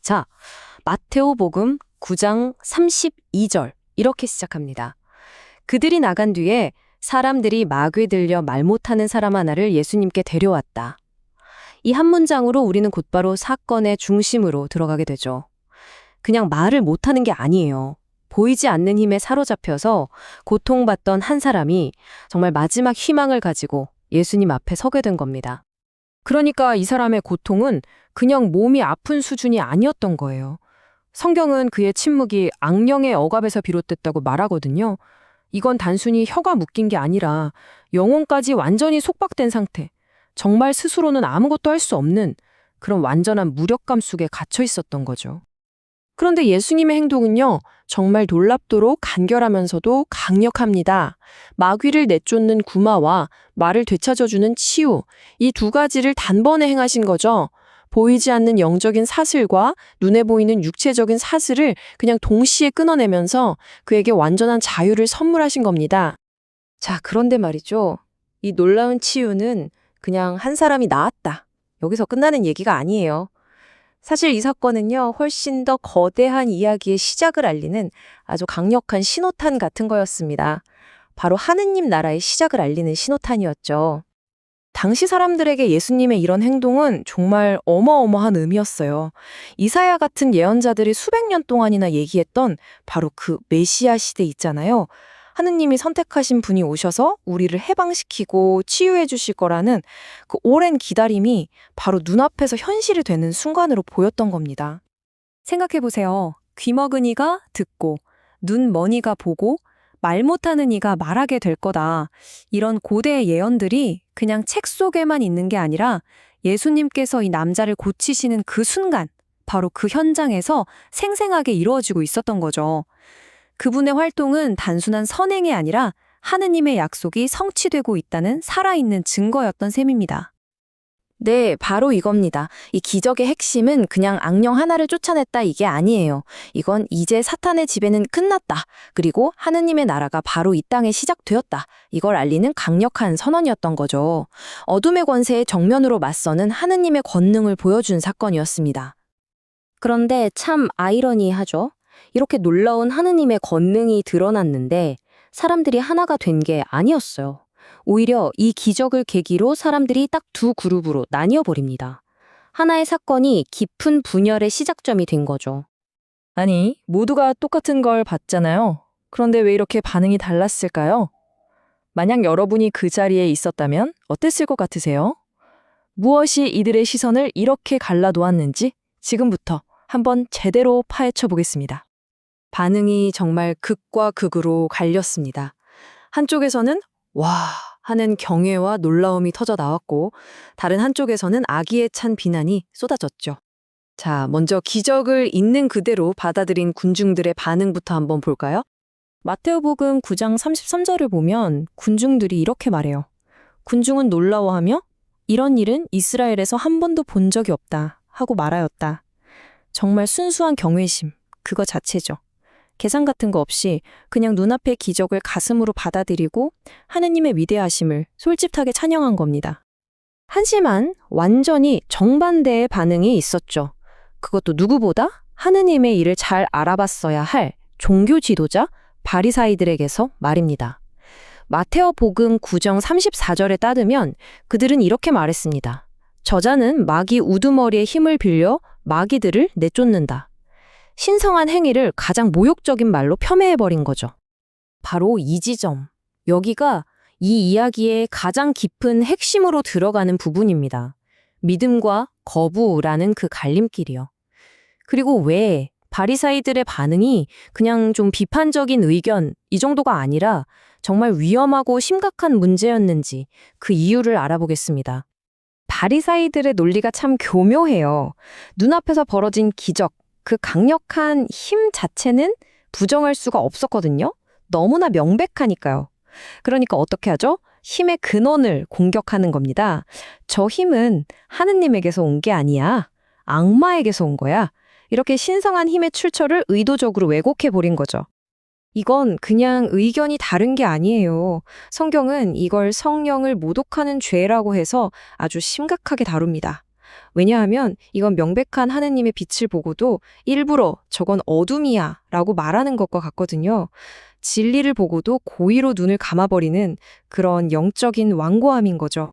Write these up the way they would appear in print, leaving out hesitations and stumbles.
자, 마테오복음 9장 32절 이렇게 시작합니다. 그들이 나간 뒤에 사람들이 마귀에 들려 말 못하는 사람 하나를 예수님께 데려왔다. 이 한 문장으로 우리는 곧바로 사건의 중심으로 들어가게 되죠. 그냥 말을 못하는 게 아니에요. 보이지 않는 힘에 사로잡혀서 고통받던 한 사람이 정말 마지막 희망을 가지고 예수님 앞에 서게 된 겁니다. 그러니까 이 사람의 고통은 그냥 몸이 아픈 수준이 아니었던 거예요. 성경은 그의 침묵이 악령의 억압에서 비롯됐다고 말하거든요. 이건 단순히 혀가 묶인 게 아니라 영혼까지 완전히 속박된 상태, 정말 스스로는 아무것도 할 수 없는 그런 완전한 무력감 속에 갇혀 있었던 거죠. 그런데 예수님의 행동은요, 정말 놀랍도록 간결하면서도 강력합니다. 마귀를 내쫓는 구마와 말을 되찾아주는 치유, 이 두 가지를 단번에 행하신 거죠. 보이지 않는 영적인 사슬과 눈에 보이는 육체적인 사슬을 그냥 동시에 끊어내면서 그에게 완전한 자유를 선물하신 겁니다. 자, 그런데 말이죠. 이 놀라운 치유는 그냥 한 사람이 나았다, 여기서 끝나는 얘기가 아니에요. 사실 이 사건은요, 훨씬 더 거대한 이야기의 시작을 알리는 아주 강력한 신호탄 같은 거였습니다. 바로 하느님 나라의 시작을 알리는 신호탄이었죠. 당시 사람들에게 예수님의 이런 행동은 정말 어마어마한 의미였어요. 이사야 같은 예언자들이 수백 년 동안이나 얘기했던 바로 그 메시아 시대 있잖아요. 하느님이 선택하신 분이 오셔서 우리를 해방시키고 치유해 주실 거라는 그 오랜 기다림이 바로 눈앞에서 현실이 되는 순간으로 보였던 겁니다. 생각해보세요. 귀 먹은 이가 듣고, 눈 먼 이가 보고, 말 못하는 이가 말하게 될 거다. 이런 고대의 예언들이 그냥 책 속에만 있는 게 아니라 예수님께서 이 남자를 고치시는 그 순간, 바로 그 현장에서 생생하게 이루어지고 있었던 거죠. 그분의 활동은 단순한 선행이 아니라 하느님의 약속이 성취되고 있다는 살아있는 증거였던 셈입니다. 네, 바로 이겁니다. 이 기적의 핵심은 그냥 악령 하나를 쫓아냈다 이게 아니에요. 이건 이제 사탄의 지배는 끝났다. 그리고 하느님의 나라가 바로 이 땅에 시작되었다. 이걸 알리는 강력한 선언이었던 거죠. 어둠의 권세에 정면으로 맞서는 하느님의 권능을 보여준 사건이었습니다. 그런데 참 아이러니하죠. 이렇게 놀라운 하느님의 권능이 드러났는데 사람들이 하나가 된 게 아니었어요. 오히려 이 기적을 계기로 사람들이 딱 두 그룹으로 나뉘어 버립니다. 하나의 사건이 깊은 분열의 시작점이 된 거죠. 아니, 모두가 똑같은 걸 봤잖아요. 그런데 왜 이렇게 반응이 달랐을까요? 만약 여러분이 그 자리에 있었다면 어땠을 것 같으세요? 무엇이 이들의 시선을 이렇게 갈라놓았는지 지금부터 한번 제대로 파헤쳐 보겠습니다. 반응이 정말 극과 극으로 갈렸습니다. 한쪽에서는 와 하는 경외와 놀라움이 터져 나왔고 다른 한쪽에서는 악의에 찬 비난이 쏟아졌죠. 자, 먼저 기적을 있는 그대로 받아들인 군중들의 반응부터 한번 볼까요? 마테오복음 9장 33절을 보면 군중들이 이렇게 말해요. 군중은 놀라워하며 이런 일은 이스라엘에서 한 번도 본 적이 없다 하고 말하였다. 정말 순수한 경외심, 그거 자체죠. 계산 같은 거 없이 그냥 눈앞의 기적을 가슴으로 받아들이고 하느님의 위대하심을 솔직하게 찬양한 겁니다. 하지만 완전히 정반대의 반응이 있었죠. 그것도 누구보다 하느님의 일을 잘 알아봤어야 할 종교 지도자 바리사이들에게서 말입니다. 마테오복음 9장 34절에 따르면 그들은 이렇게 말했습니다. 저자는 마귀 우두머리의 힘을 빌려 마귀들을 내쫓는다. 신성한 행위를 가장 모욕적인 말로 폄훼해버린 거죠. 바로 이 지점, 여기가 이 이야기의 가장 깊은 핵심으로 들어가는 부분입니다. 믿음과 거부라는 그 갈림길이요. 그리고 왜 바리사이들의 반응이 그냥 좀 비판적인 의견 이 정도가 아니라 정말 위험하고 심각한 문제였는지 그 이유를 알아보겠습니다. 바리사이들의 논리가 참 교묘해요. 눈앞에서 벌어진 기적, 그 강력한 힘 자체는 부정할 수가 없었거든요. 너무나 명백하니까요. 그러니까 어떻게 하죠? 힘의 근원을 공격하는 겁니다. 저 힘은 하느님에게서 온 게 아니야. 악마에게서 온 거야. 이렇게 신성한 힘의 출처를 의도적으로 왜곡해버린 거죠. 이건 그냥 의견이 다른 게 아니에요. 성경은 이걸 성령을 모독하는 죄라고 해서 아주 심각하게 다룹니다. 왜냐하면 이건 명백한 하느님의 빛을 보고도 일부러 저건 어둠이야 라고 말하는 것과 같거든요. 진리를 보고도 고의로 눈을 감아버리는 그런 영적인 완고함인 거죠.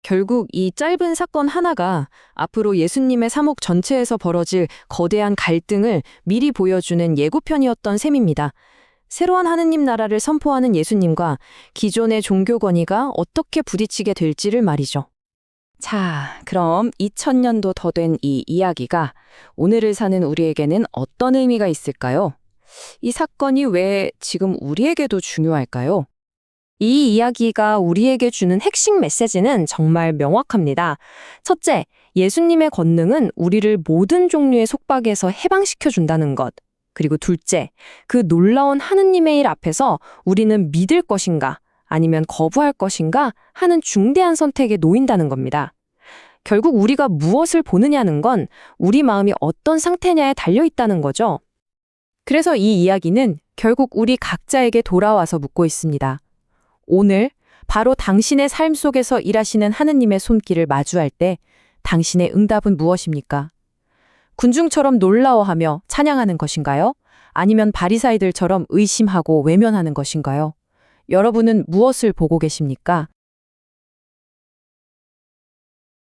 결국 이 짧은 사건 하나가 앞으로 예수님의 사목 전체에서 벌어질 거대한 갈등을 미리 보여주는 예고편이었던 셈입니다. 새로운 하느님 나라를 선포하는 예수님과 기존의 종교 권위가 어떻게 부딪히게 될지를 말이죠. 자, 그럼 2000년도 더 된 이 이야기가 오늘을 사는 우리에게는 어떤 의미가 있을까요? 이 사건이 왜 지금 우리에게도 중요할까요? 이 이야기가 우리에게 주는 핵심 메시지는 정말 명확합니다. 첫째, 예수님의 권능은 우리를 모든 종류의 속박에서 해방시켜 준다는 것. 그리고 둘째, 그 놀라운 하느님의 일 앞에서 우리는 믿을 것인가 아니면 거부할 것인가 하는 중대한 선택에 놓인다는 겁니다. 결국 우리가 무엇을 보느냐는 건 우리 마음이 어떤 상태냐에 달려 있다는 거죠. 그래서 이 이야기는 결국 우리 각자에게 돌아와서 묻고 있습니다. 오늘 바로 당신의 삶 속에서 일하시는 하느님의 손길을 마주할 때 당신의 응답은 무엇입니까? 군중처럼 놀라워하며 찬양하는 것인가요? 아니면 바리사이들처럼 의심하고 외면하는 것인가요? 여러분은 무엇을 보고 계십니까?